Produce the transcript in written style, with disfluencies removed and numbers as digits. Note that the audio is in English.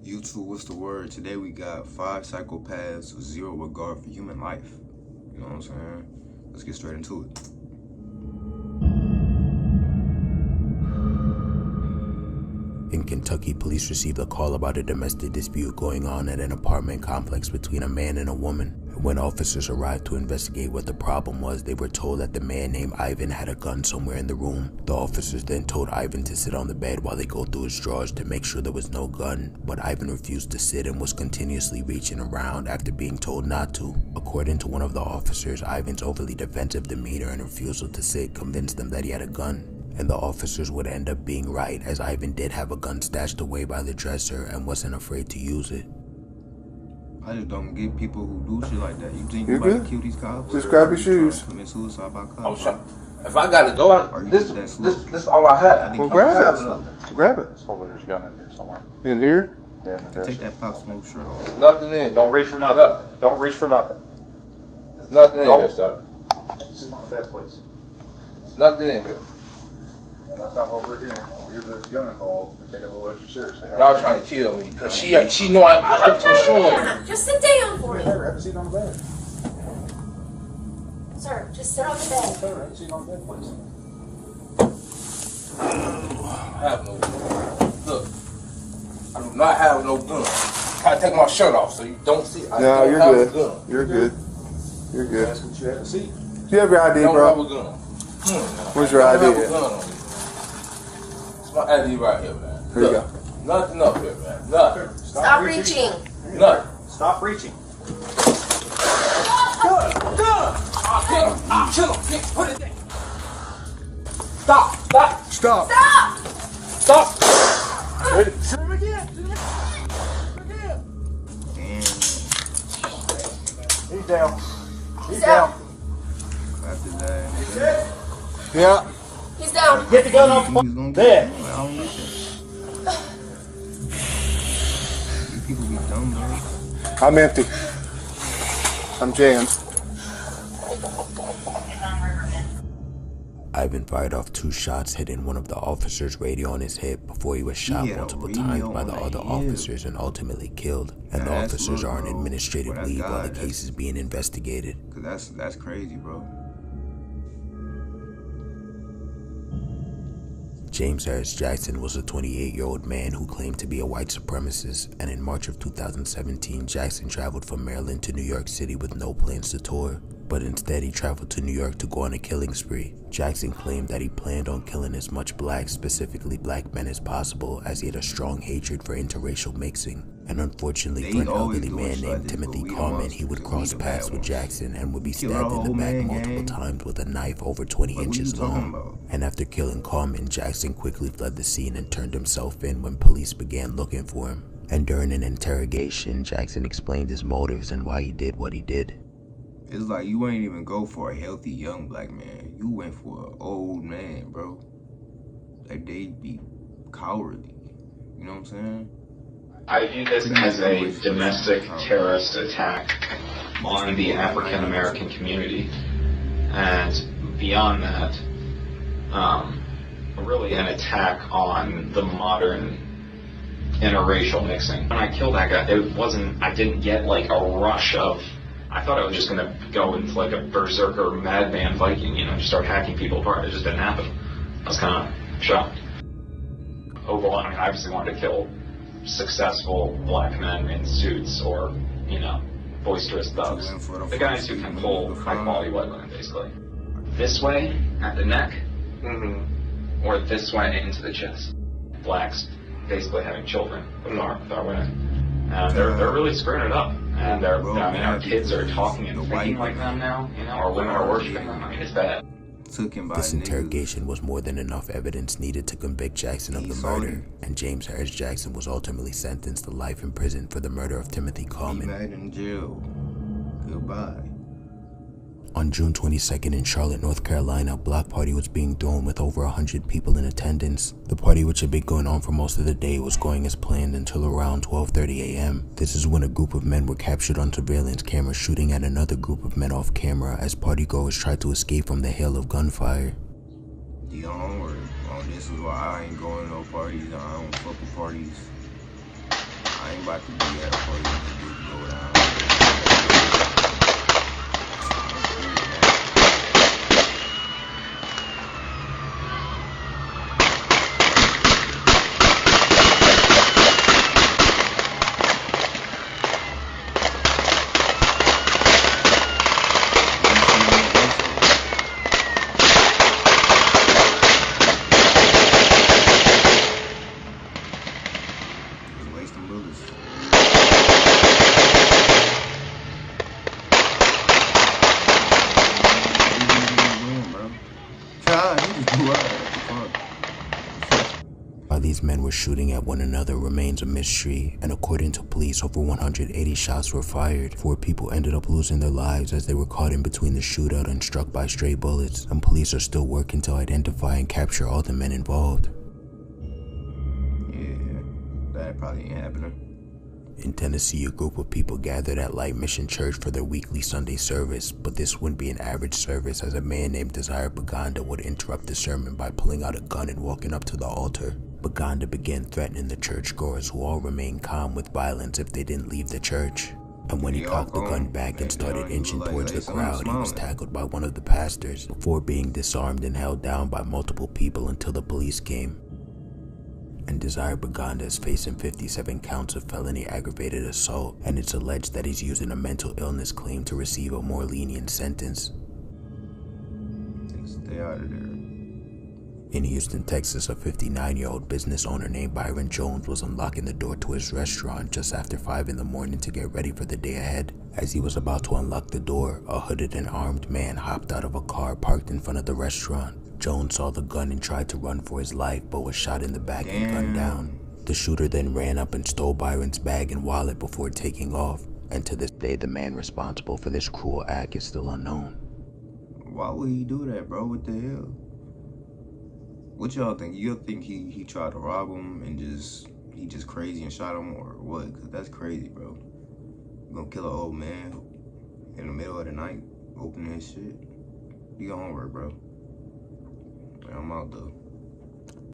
YouTube, what's the word? Today we got 5 psychopaths with zero regard for human life. You know what I'm saying? Let's get straight into it. In Kentucky, police received a call about a domestic dispute going on at an apartment complex between a man and a woman. When officers arrived to investigate what the problem was, they were told that the man named Ivan had a gun somewhere in the room. The officers then told Ivan to sit on the bed while they go through his drawers to make sure there was no gun, but Ivan refused to sit and was continuously reaching around after being told not to. According to one of the officers, Ivan's overly defensive demeanor and refusal to sit convinced them that he had a gun. And the officers would end up being right, as Ivan did have a gun stashed away by the dresser and wasn't afraid to use it. I just don't get people who do shit like that. You think You're you about good? to kill these cops? Just grab your shoes. Commit suicide by cops? I'm trying. If I gotta go out, this all I have. Well, grab it. Grab it. There's a gun in here somewhere. In here? Yeah, Take that Pop Smoke shirt off. Nothing in. Don't reach for nothing. Don't reach for nothing. There's nothing in here, stuff. This is not that place. There's nothing in here. That's not what we're doing. We're just gun involved. We take it a little extra seriously. Y'all trying to kill me because she know I'm for sure. Just sit down for me. Have a seat on the bed. Sir, just sit on the bed. Have a seat on the bed, please. I have no gun. Look, I do not have no gun. I gotta take my shirt off so you don't see. I No, don't you're have good. a gun. You're good. You're good. That's what you have a seat. You have your ID, I don't bro. have a gun. Where's your I don't ID have a at? gun on me. It's my ID right here, man. Here you Look, go. nothing up here, man. Nothing. Stop reaching. Nothing. Stop reaching. I'll kill him. Put it there. Stop. Stop. Shoot him again. Damn. He's down. He's down. After that, Yeah. He's down. Get the gun off. he's gonna There. get I don't like that. These people be dumb, bro. I'm empty. I'm jammed. Ivan fired off 2 shots, hitting one of the officers' radio on his hip before he was shot He had a multiple radio times by the on other that hip. officers and ultimately killed. And the That's officers look, are on bro. administrative Well, that's leave while the God. case is being investigated. Cause that's crazy, bro. James Harris Jackson was a 28-year-old man who claimed to be a white supremacist, and in March of 2017, Jackson traveled from Maryland to New York City with no plans to tour, but instead he traveled to New York to go on a killing spree. Jackson claimed that he planned on killing as much blacks, specifically black men, as possible, as he had a strong hatred for interracial mixing. And unfortunately They for an always elderly doing man shit named like this, Timothy but we the Coleman, ones- he would we cross the paths bad with ones. Jackson and would be Kill stabbed our in the whole back man multiple gang. times with a knife over 20 What you inches talking long. about? And after killing Coleman, Jackson quickly fled the scene and turned himself in when police began looking for him. And during an interrogation, Jackson explained his motives and why he did what he did. It's like you ain't even go for a healthy young black man. You went for an old man, bro. Like they be cowardly. You know what I'm saying? I view this as a domestic terrorist attack on the African American community, and beyond that, really an attack on the modern interracial mixing. When I killed that guy, I didn't get like a rush of, I thought I was just gonna go into like a berserker madman Viking, just start hacking people apart. It just didn't happen. I was kind of shocked. Overall, I obviously wanted to kill successful black men in suits or, boisterous thugs. The guys who can pull high-quality white women, basically. This way, at the neck, or this way into the chest. Blacks basically having children with our women. And they're really screwing it up. And our kids are talking and thinking like them now, our women are worshiping them. It's bad. Took him by This niggas. interrogation was more than enough evidence needed to convict Jackson of the murder, and James Harris Jackson was ultimately sentenced to life in prison for the murder of Timothy He Coleman. died in jail. Goodbye. On June 22nd in Charlotte, North Carolina, a block party was being thrown with over 100 people in attendance. The party, which had been going on for most of the day, was going as planned until around 12:30 a.m. This is when a group of men were captured on surveillance camera shooting at another group of men off camera as partygoers tried to escape from the hail of gunfire. Don't worry. This is why I ain't going to no parties. I don't fuck with parties. I ain't about to be at a party when it did go down. Wasting bullets. While these men were shooting at one another remains a mystery, and according to police, over 180 shots were fired. 4 people ended up losing their lives as they were caught in between the shootout and struck by stray bullets, and police are still working to identify and capture all the men involved. Yeah, that probably ain't happening. In Tennessee, a group of people gathered at Light Mission Church for their weekly Sunday service, but this wouldn't be an average service, as a man named Desire Baganda would interrupt the sermon by pulling out a gun and walking up to the altar. Baganda began threatening the churchgoers, who all remained calm with violence if they didn't leave the church. And when he cocked the gun back and started inching towards the crowd, he was tackled by one of the pastors, before being disarmed and held down by multiple people until the police came. And Desire Baganda is facing 57 counts of felony aggravated assault, and it's alleged that he's using a mental illness claim to receive a more lenient sentence. Stay out of there. In Houston, Texas, a 59-year-old business owner named Byron Jones was unlocking the door to his restaurant just after 5 in the morning to get ready for the day ahead. As he was about to unlock the door, a hooded and armed man hopped out of a car parked in front of the restaurant. Jones saw the gun and tried to run for his life, but was shot in the back and gunned down. The shooter then ran up and stole Byron's bag and wallet before taking off, and to this day the man responsible for this cruel act is still unknown. Why would he do that, bro? What the hell? What y'all think? You think he tried to rob him and he just crazy and shot him, or what? Cause that's crazy, bro. You gonna kill an old man in the middle of the night, opening his shit? You got homework, bro. I'm out though.